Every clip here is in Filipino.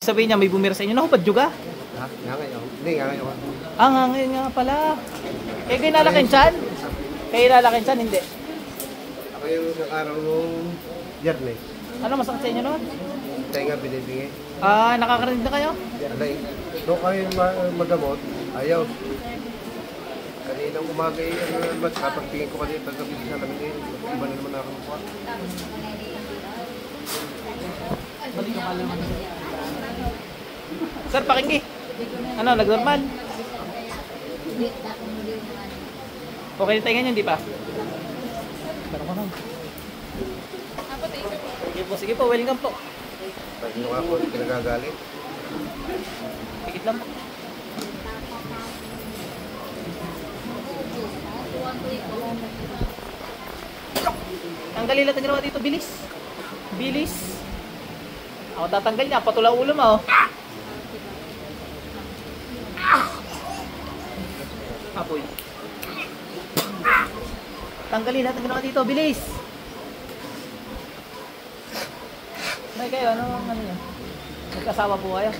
sabihin niya may bumira sa inyo. Nahubad juga? Ha? Nga ngayon. Hindi, nga ngayon. Ah, nga ngayon nga pala. Eh, kayo nalakin siyan? Kayo nalakin siyan? Hindi. Ako yung isang araw nung Yernes. Ano masakit sa inyo noon? Tayo nga binibigay. Ah, nakakarinig na kayo? Alay, doon kayo magamot, ayaw. Kaninang umaga kapagtingin ko kanina, paggabi sa namin eh, iba na naman ako po. Sir, pakinggi. Ano, nag-normal? Okay na tayo ganyan, di pa? Parang ano? Sige po, welcome po. Pag nung ako, pinagagalit. Pikit lang po. Tanggalin lang ginawa dito, bilis. Bilis. Ako tatanggal niya, patula ulo mo. Apoy. Tanggalin lahat ng ginawa dito, bilis. May kayo, ano yan? Magkasawa po kayo?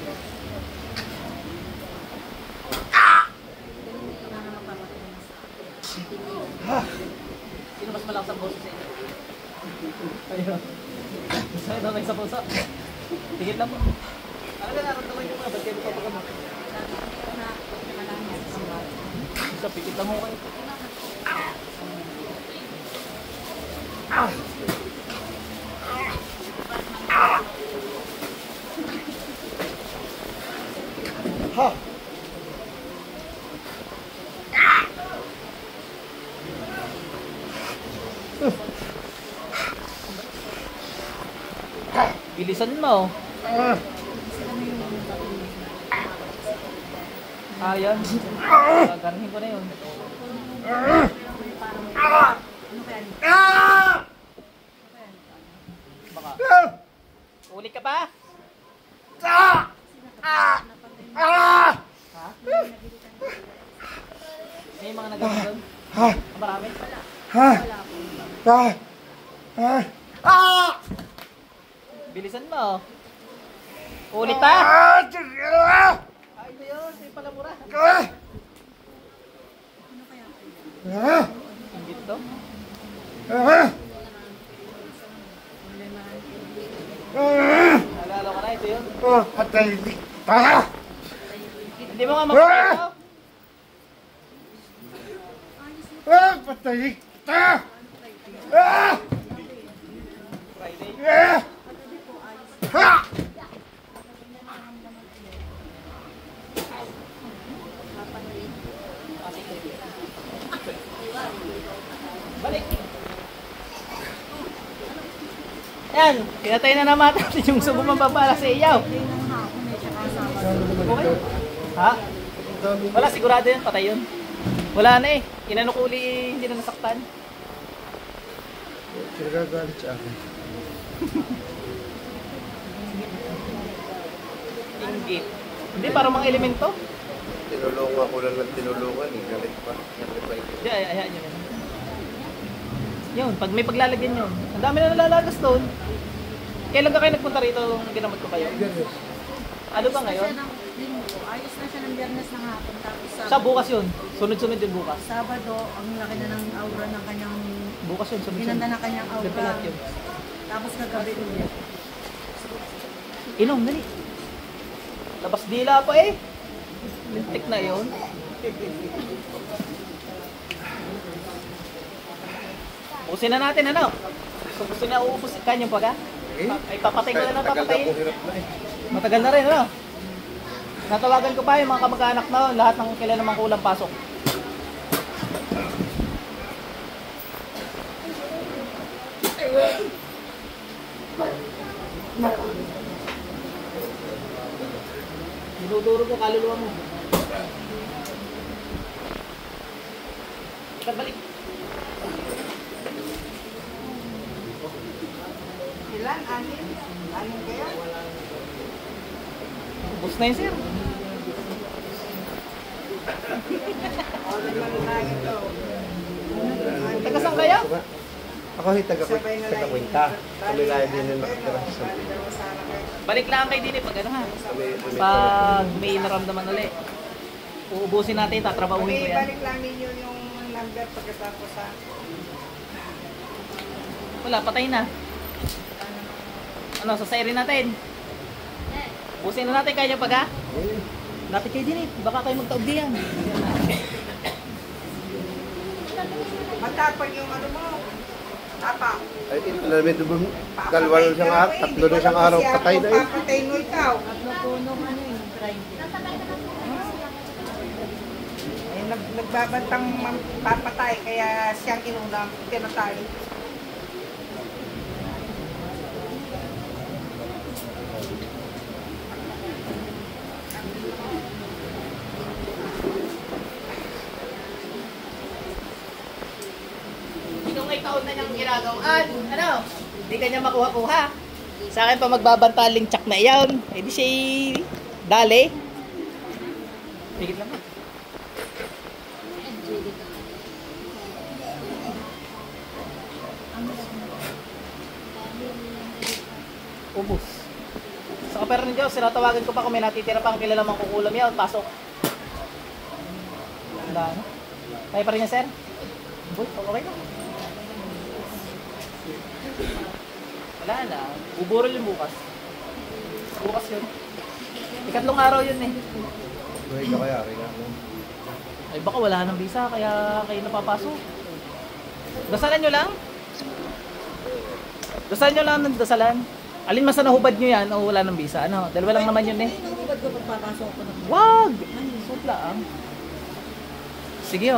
Sino mas malakas ang boses sa inyo? Ayun. Sa'yo daw kayo sa puso. Tigit lang po. Ano ka naramdaman nyo mga? Ba't kayo magpapagamot? Isa, pikit lang mo kayo. Ha! Bilisan mo. Ayan. Gagarhin ko na yun. Baka. Ulit ka pa? Ha? May mga nagawin doon? Marami? Bilisan mo. Ulit pa? Ay, ito yun. Ito yung palamura. Ang gito. Nalala ko na. Ito yun. Hindi mo nga mapapito. Patay kita! Friday. Balik. Yan, pinatay na naman natin yung subo mapapala sa iyaw. Okay? Ha? Wala, sigurado yun, patay yun. Wala na eh, inanukuli, hindi na nasaktan. Pinagagalit siya akin. Inggit. Hindi, parang mga elemento. Tinulungan ko lang ng tinulungan, galit pa. Hindi, ayahan nyo na. Yun, pag may paglalagyan yun. Ang dami na nalalagas doon. Kailan ka kayo nagpunta rito nung ginamot ko kayo? Ano ba ngayon? Ayos na siya ng Biyernes ng hapon. Tapos Sa bukas yun. Sunod-sunod yung bukas. Sabado, ang laki na ng aura ng kanyang... Bukas yun, sunod-sunod. Ginanda na kanyang aura. Depilat yun. Tapos nagabi ulit. Inom, dali. Labas dila pa eh. Lintik na yun. Ubusin na natin, ano? So, gusto niya uubusin kanyang paga? Ay, papatay ko na lang, papatayin. Matagal na rin, ano? Natawagan ko pa yung mga kamag-anak na lahat ng kailan namang kulang pasok. Dinuduro ko kaluluwa mo. Balik. Ilan? Anin? Anin kaya? Ubus na yun, sir. Taga saan kayo? Ako yung taga-kwenta. Kami na din yung nakatira sa Balik lang kayo din pag ano ha. kami. Pag may naramdaman ulit. Uubusin natin, tatrabahuin ko Okay, yan. balik lang ninyo yung number pagkatapos sa... Wala, patay na. Ano, sasayirin natin. Ubusin na natin, kaya pag ha. Lapit kayo din baka kayo magtaob diyan. Matapag yung ano mo. Tapa. Ay, alam mo, doon, dalawa na siyang araw, tatlo na siyang araw, patay na eh. Papatay mo ikaw. Punong ano yung Friday. Eh, nagbabantang papatay, kaya siyang inunang pinatay. Itong may taon na niyang ginagawaan. Ano? Hindi kanya makuha-kuha. Sa akin pa magbabantaling tsak na iyan. Eh di siya dali. Higit lang. Ubus. Sa kapera ng Diyos, sinatawagan ko pa kung may natitira pang kilala mang kukulam yan. Pasok. Wala na. Tayo pa rin yan, sir? Uy, okay na. Wala na. Uburol yung bukas. Bukas yun. Ikatlong araw yun eh. Buhay ka kaya, rin ako. Ay baka wala nang visa kaya kayo napapasok. Dasalan nyo lang. Dasalan nyo lang ng dasalan. Alin mas nahubad nyo yan o wala nang visa? Ano? Dalawa lang naman yun eh. Hinahubad ko pagpapasok ko ng... Wag! Sutla ang. Sige oh.